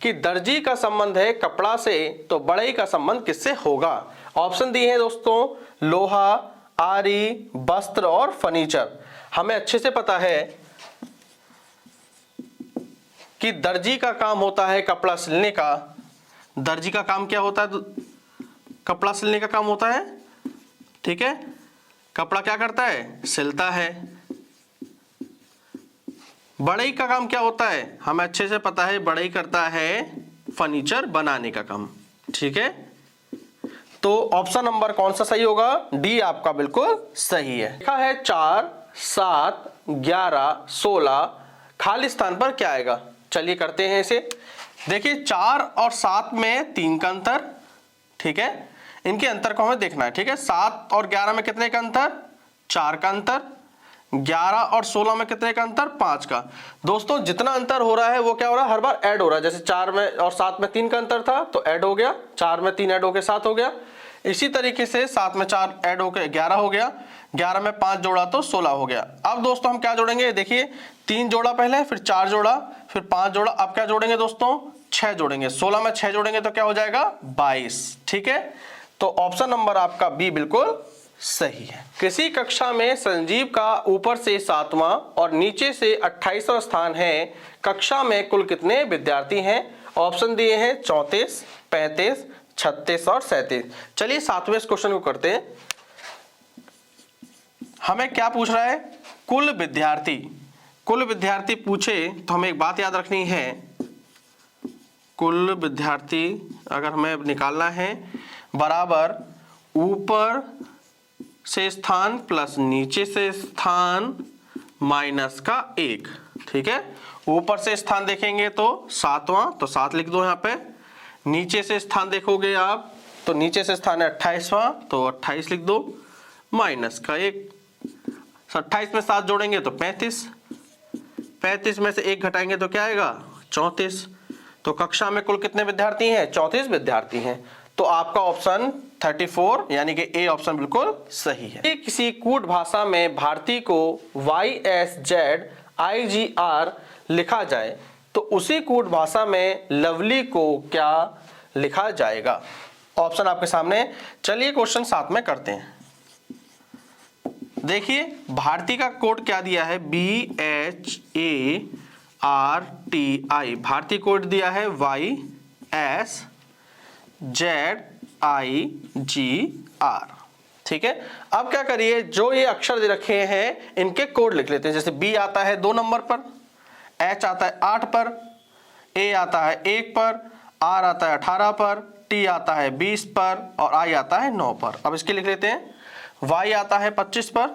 कि दर्जी का संबंध है कपड़ा से तो बढ़ई का संबंध किससे होगा। ऑप्शन दिए हैं दोस्तों, लोहा, आरी, वस्त्र और फर्नीचर। हमें अच्छे से पता है कि दर्जी का काम होता है कपड़ा सिलने का। दर्जी का काम क्या होता है? कपड़ा सिलने का काम होता है, ठीक है। कपड़ा क्या करता है? सिलता है। बढ़ई का काम क्या होता है? हमें अच्छे से पता है, बढ़ई करता है फर्नीचर बनाने का काम, ठीक है। तो ऑप्शन नंबर कौन सा सही होगा? डी आपका बिल्कुल सही है। लिखा है 4, 7, 11, 16, खाली स्थान पर क्या आएगा? चलिए करते हैं इसे। देखिए 4 और 7 में 3 का अंतर, ठीक है। इनके अंतर को हमें देखना है, ठीक है। 7 और 11 में कितने का अंतर? 4 का अंतर। 11 और 16 में कितने का अंतर? 5 का। दोस्तों जितना अंतर हो रहा है वो क्या हो रहा है? हर बार ऐड हो रहा है। जैसे 4 में और 7 में 3 का अंतर था तो ऐड हो गया, 4 में 3 ऐड हो गया 7 हो गया। इसी तरीके से 7 में 4 ऐड हो गया 11 हो गया, 11 में 5 जोड़ा तो 16 हो गया। अब दोस्तों हम क्या जोड़ेंगे? देखिए 3 जोड़ा पहले, फिर 4 जोड़ा, फिर 5 जोड़ा। अब क्या जोड़ेंगे दोस्तों? 6 जोड़ेंगे। 16 में 6 जोड़ेंगे तो क्या हो जाएगा? 22, ठीक है। तो ऑप्शन नंबर आपका बी बिल्कुल सही है। किसी कक्षा में संजीव का ऊपर से 7वां और नीचे से 28वां स्थान है, कक्षा में कुल कितने विद्यार्थी हैं? ऑप्शन दिए हैं 34, 35, 36 और 37। चलिए 7वें क्वेश्चन को करते हैं। हमें क्या पूछ रहा है? कुल विद्यार्थी। कुल विद्यार्थी पूछे तो हमें एक बात याद रखनी है, कुल विद्यार्थी अगर हमें निकालना है बराबर ऊपर से स्थान प्लस नीचे से स्थान माइनस का 1, ठीक है। ऊपर से स्थान देखेंगे तो 7वां, तो 7 लिख दो यहाँ पे। नीचे से स्थान देखोगे आप तो नीचे से स्थान है 28वां, तो 28 लिख दो, माइनस का 1। 28 में 7 जोड़ेंगे तो 35, 35 में से 1 घटाएंगे तो क्या आएगा? 34। तो कक्षा में कुल कितने विद्यार्थी हैं? 34 विद्यार्थी हैं। तो आपका ऑप्शन 34 यानी कि ए ऑप्शन बिल्कुल सही है। किसी कूट भाषा में भारती को YSZIGR लिखा जाए तो उसी कूट भाषा में लवली को क्या लिखा जाएगा? ऑप्शन आपके सामने। चलिए क्वेश्चन 7 में करते हैं। देखिए भारती का कोड क्या दिया है? BHARTI। भारती कोड दिया है YSZIGR, ठीक है। अब क्या करिए, जो ये अक्षर दे रखे हैं इनके कोड लिख लेते हैं। जैसे B आता है 2 नंबर पर, H आता है 8 पर, A आता है 1 पर, R आता है 18 पर, T आता है 20 पर और I आता है 9 पर। अब इसके लिख लेते हैं। Y आता है 25 पर,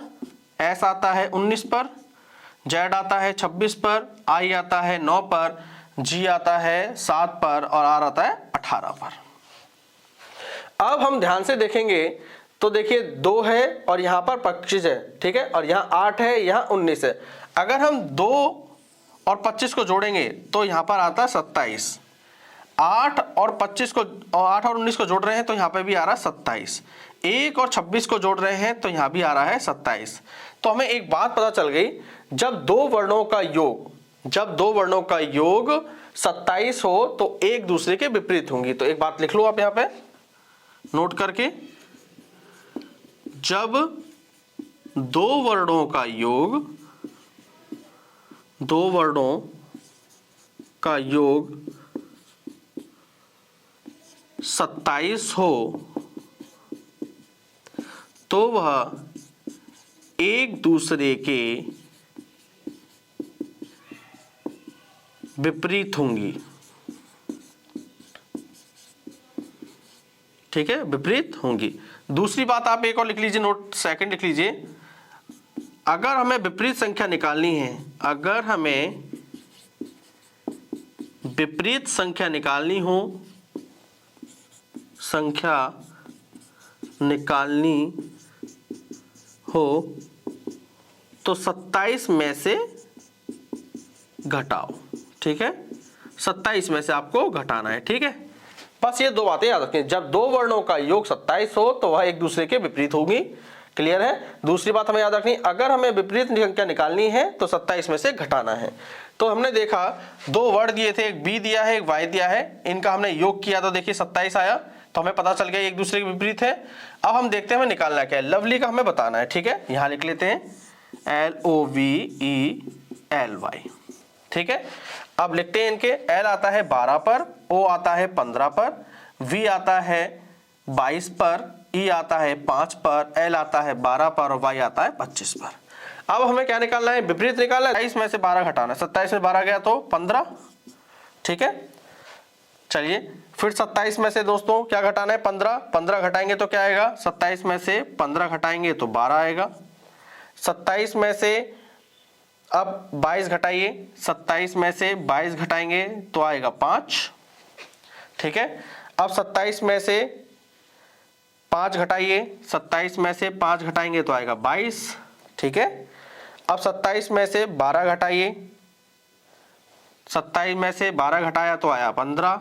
S आता है 19 पर, Z आता है 26 पर, I आता है 9 पर, G आता है 7 पर और R आता है 18 पर। अब हम ध्यान से देखेंगे तो देखिए 2 है और यहाँ पर 25 है, ठीक है, और यहाँ 8 है, यहाँ 19 है। अगर हम 2 और 25 को जोड़ेंगे तो यहाँ पर आता है 27। 8 और 25 को 8 और 19 को जोड़ रहे हैं तो यहाँ पे भी आ रहा है 27। 1 और 26 को जोड़ रहे हैं तो यहाँ भी आ रहा है 27। तो हमें एक बात पता चल गई, जब दो वर्णों का योग 27 हो तो एक दूसरे के विपरीत होंगी। तो एक बात लिख लो आप यहाँ पे नोट करके, जब दो वर्णों का योग 27 हो तो वह एक दूसरे के विपरीत होंगी, ठीक है, विपरीत होंगी। दूसरी बात आप एक और लिख लीजिए, नोट सेकंड लिख लीजिए। अगर हमें विपरीत संख्या निकालनी है, अगर हमें विपरीत संख्या निकालनी हो तो 27 में से घटाओ, ठीक है, 27 में से आपको घटाना है, ठीक है। बस ये 2 बातें याद रखें, जब दो वर्णों का योग 27 हो तो वह एक दूसरे के विपरीत होगी। क्लियर है। दूसरी बात हमें याद रखनी, अगर हमें विपरीत संख्या निकालनी है तो 27 में से घटाना है। तो हमने देखा दो वर्ड दिए थे, एक बी दिया है एक वाई दिया है, इनका हमने योग किया तो देखिए 27 आया, तो हमें पता चल गया एक दूसरे के विपरीत है। अब हम देखते हैं हमें निकालना क्या है, लवली का हमें बताना है, ठीक है। यहां लिख लेते हैं LOVELY, ठीक है। अब लिखते हैं इनके, L आता है 12 पर, O आता है 15 पर, V आता है 22 पर, E आता है 5 पर, L आता है 12 पर और Y आता है 25 पर। अब हमें क्या निकालना है, विपरीत निकालना है। 27 में से 12 घटाना है, 27 में 12 गया तो 15, ठीक है। चलिए फिर 27 में से दोस्तों क्या घटाना है, 15 घटाएंगे तो क्या आएगा, 27 में से 15 घटाएंगे तो 12 आएगा। 27 में से अब 22 घटाइए, 27 में से 22 घटाएंगे तो आएगा 5, ठीक है। अब 27 में से 5 घटाइए, 27 में से 5 घटाएंगे तो आएगा 22, ठीक है। अब 27 में से 12 घटाइए, 27 में से 12 घटाया तो आया 15,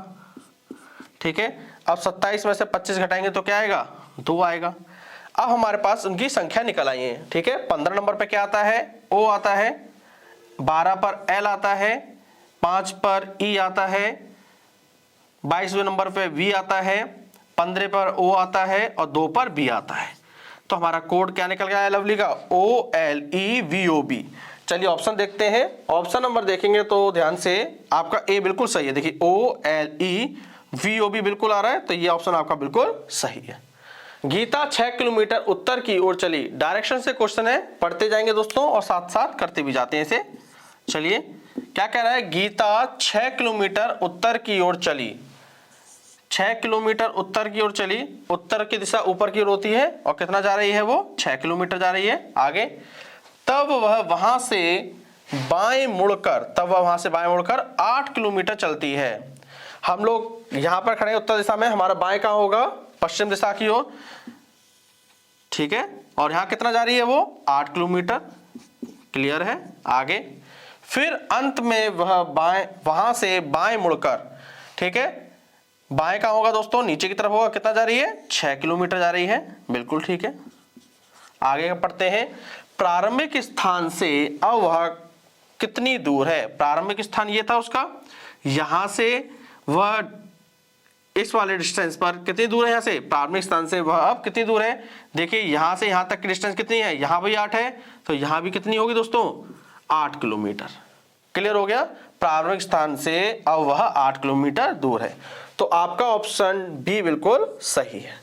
ठीक है। अब 27 में से 25 घटाएंगे तो क्या आएगा, 2 आएगा। अब हमारे पास उनकी संख्या निकल आई है, ठीक है। 15 नंबर पे क्या आता है, O आता है, 12 पर L आता है, 5 पर E आता है, 22वें नंबर पे V आता है, 15 पर O आता है और 2 पर B आता है। तो हमारा कोड क्या निकल गया है लवली का, OLEVOB। चलिए ऑप्शन देखते हैं। ऑप्शन नंबर देखेंगे तो ध्यान से, आपका ए बिल्कुल सही है, देखिए OLEVOB बिल्कुल आ रहा है, तो ये ऑप्शन आपका बिल्कुल सही है। गीता 6 किलोमीटर उत्तर की ओर चली, डायरेक्शन से क्वेश्चन है, पढ़ते जाएंगे दोस्तों और साथ साथ करते भी जाते हैं इसे। चलिए क्या कह रहा है, गीता 6 किलोमीटर उत्तर की ओर चली, 6 किलोमीटर उत्तर की ओर चली, उत्तर की दिशा ऊपर की ओर होती है और कितना जा रही है वो, 6 किलोमीटर जा रही है आगे। तब वह वहां से बाएं मुड़कर 8 किलोमीटर चलती है। हम लोग यहां पर खड़े उत्तर दिशा में, हमारा बाएं कहां होगा, पश्चिम दिशा की ओर, ठीक है। और यहां कितना जा रही है वो, 8 किलोमीटर, क्लियर है आगे। फिर अंत में वह वहां से बाएं मुड़कर, ठीक है, बाएं कहां होगा दोस्तों, नीचे की तरफ होगा, कितना जा रही है, 6 किलोमीटर जा रही है, बिल्कुल ठीक है। आगे पढ़ते हैं, प्रारंभिक स्थान से अब वह कितनी दूर है। प्रारंभिक स्थान ये था उसका, यहां से वह इस वाले डिस्टेंस पर कितनी दूर है, यहां से प्रारंभिक स्थान से वह अब कितनी दूर है। देखिए यहां से यहां तक की डिस्टेंस कितनी है, यहां भी 8 है, तो यहां भी कितनी होगी दोस्तों, 8 किलोमीटर। क्लियर हो गया, प्रारंभिक स्थान से अब वह 8 किलोमीटर दूर है। तो आपका ऑप्शन बी बिल्कुल सही है।